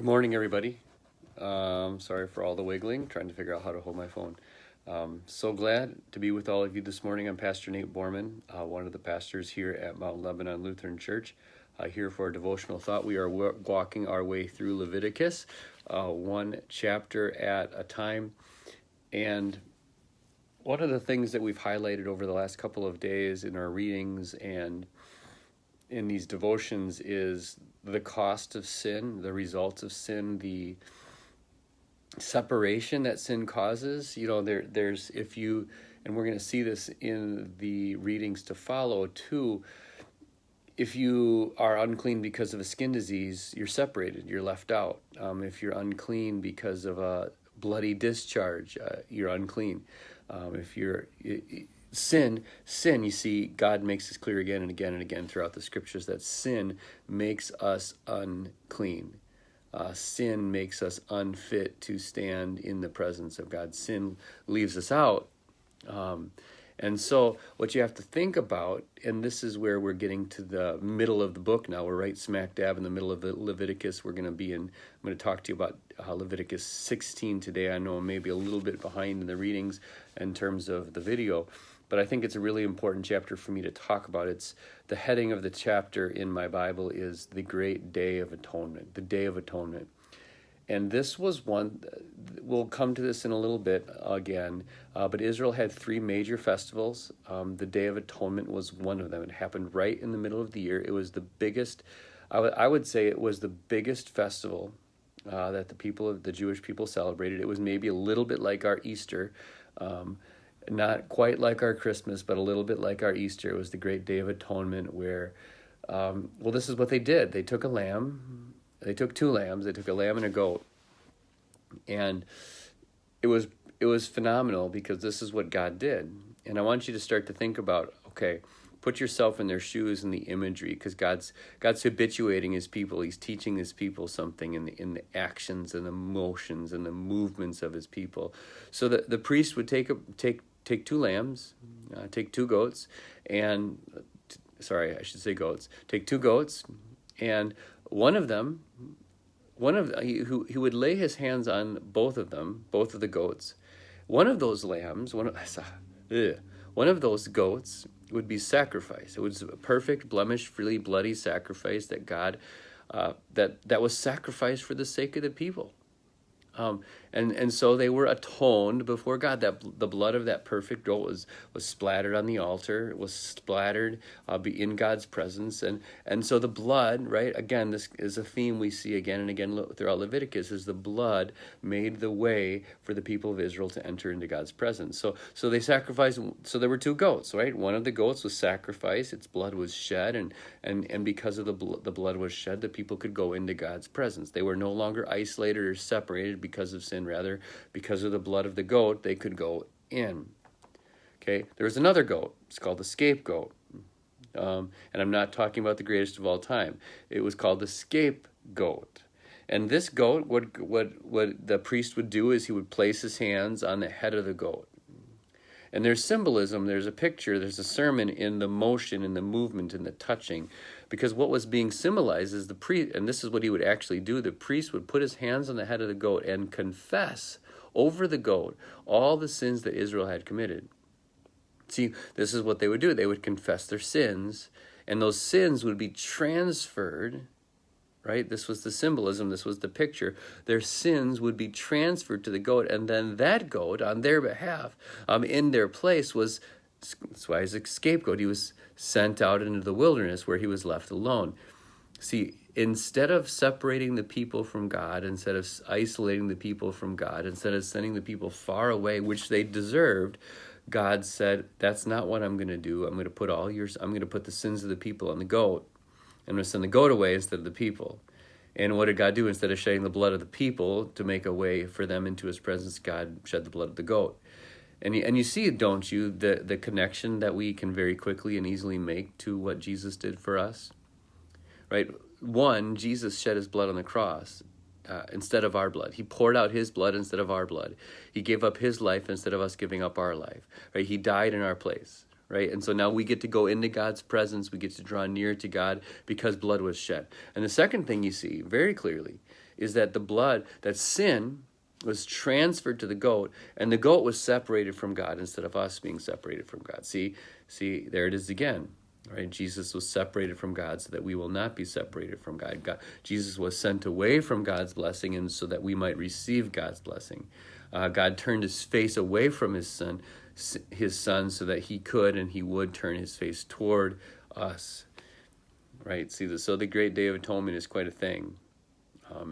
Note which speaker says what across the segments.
Speaker 1: Good morning, everybody. Sorry for all the wiggling, trying to figure out how to hold my phone. So glad to be with all of you this morning. I'm Pastor Nate Borman, one of the pastors here at Mount Lebanon Lutheran Church. Here for a devotional thought. We are walking our way through Leviticus, one chapter at a time. And one of the things that we've highlighted over the last couple of days in our readings and in these devotions is the cost of sin, the results of sin, the separation that sin causes. You know, there's, if you, and we're going to see this in the readings to follow too, if you are unclean because of a skin disease, you're separated, you're left out. If you're unclean because of a bloody discharge, you're unclean. If you're sin, you see, God makes this clear again and again and again throughout the scriptures that sin makes us unclean. Sin makes us unfit to stand in the presence of God. Sin leaves us out. And so what you have to think about, and this is where we're getting to the middle of the book now. We're right smack dab in the middle of Leviticus. I'm going to talk to you about Leviticus 16 today. I know I'm maybe a little bit behind in the readings in terms of the video, but I think it's a really important chapter for me to talk about. It's the heading of the chapter in my Bible is the Great Day of Atonement, the Day of Atonement. And this was one, we'll come to this in a little bit again, but Israel had three major festivals. The Day of Atonement was one of them. It happened right in the middle of the year. It was the biggest, I would say it was the biggest festival that the Jewish people celebrated. It was maybe a little bit like our Easter, not quite like our Christmas, but a little bit like our Easter. It was the Great Day of Atonement where, this is what they did. They took a lamb. They took two lambs. They took a lamb and a goat, and it was phenomenal because this is what God did. And I want you to start to think about, okay, put yourself in their shoes in the imagery, because God's habituating His people. He's teaching His people something in the actions and the motions and the movements of His people. So the priest would take two lambs, take two goats, and take two goats, and he would lay his hands on both of the goats. One of those lambs, one of those goats would be sacrificed. It was a perfect, blemish-free, bloody sacrifice that God, that was sacrificed for the sake of the people. And so they were atoned before God. That the blood of that perfect goat was splattered on the altar. It was splattered in God's presence. And so the blood, right, again, this is a theme we see again and again throughout Leviticus, is the blood made the way for the people of Israel to enter into God's presence. So they sacrificed, so there were two goats, right? One of the goats was sacrificed, its blood was shed, and because of the blood was shed, the people could go into God's presence. They were no longer isolated or separated because of sin. Rather, because of the blood of the goat, they could go in. Okay, there was another goat. It's called the scapegoat. And I'm not talking about the greatest of all time. It was called the scapegoat. And this goat, what the priest would do is he would place his hands on the head of the goat. And there's symbolism, there's a picture, there's a sermon in the motion, in the movement, in the touching. Because what was being symbolized is the priest, and this is what he would actually do, the priest would put his hands on the head of the goat and confess over the goat all the sins that Israel had committed. See, this is what they would do. They would confess their sins, and those sins would be transferred, right? This was the symbolism, this was the picture. Their sins would be transferred to the goat, and then that goat, on their behalf, in their place, that's why he's a scapegoat. He was sent out into the wilderness where he was left alone. See, instead of separating the people from God, instead of isolating the people from God, instead of sending the people far away, which they deserved, God said, that's not what I'm going to do. I'm going to put the sins of the people on the goat. I'm going to send the goat away instead of the people. And what did God do? Instead of shedding the blood of the people to make a way for them into His presence, God shed the blood of the goat. And you see, don't you, the connection that we can very quickly and easily make to what Jesus did for us? Right? One, Jesus shed His blood on the cross instead of our blood. He poured out His blood instead of our blood. He gave up His life instead of us giving up our life. Right? He died in our place. Right? And so now we get to go into God's presence. We get to draw near to God because blood was shed. And the second thing you see very clearly is that the blood, that sin was transferred to the goat, and the goat was separated from God instead of us being separated from God. See, there it is again. Right? Jesus was separated from God so that we will not be separated from God. Jesus was sent away from God's blessing, and so that we might receive God's blessing. God turned his face away from his son, so that he could and he would turn his face toward us. Right? See, so the great Day of Atonement is quite a thing.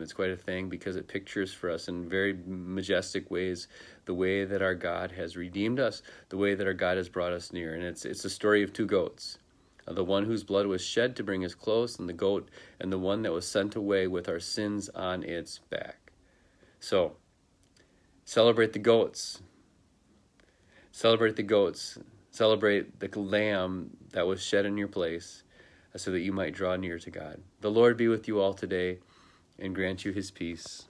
Speaker 1: It's quite a thing because it pictures for us in very majestic ways the way that our God has redeemed us, the way that our God has brought us near. And it's a story of two goats. The one whose blood was shed to bring us close, and the goat, and the one that was sent away with our sins on its back. So, celebrate the goats. Celebrate the goats. Celebrate the lamb that was shed in your place, so that you might draw near to God. The Lord be with you all today, and grant you his peace.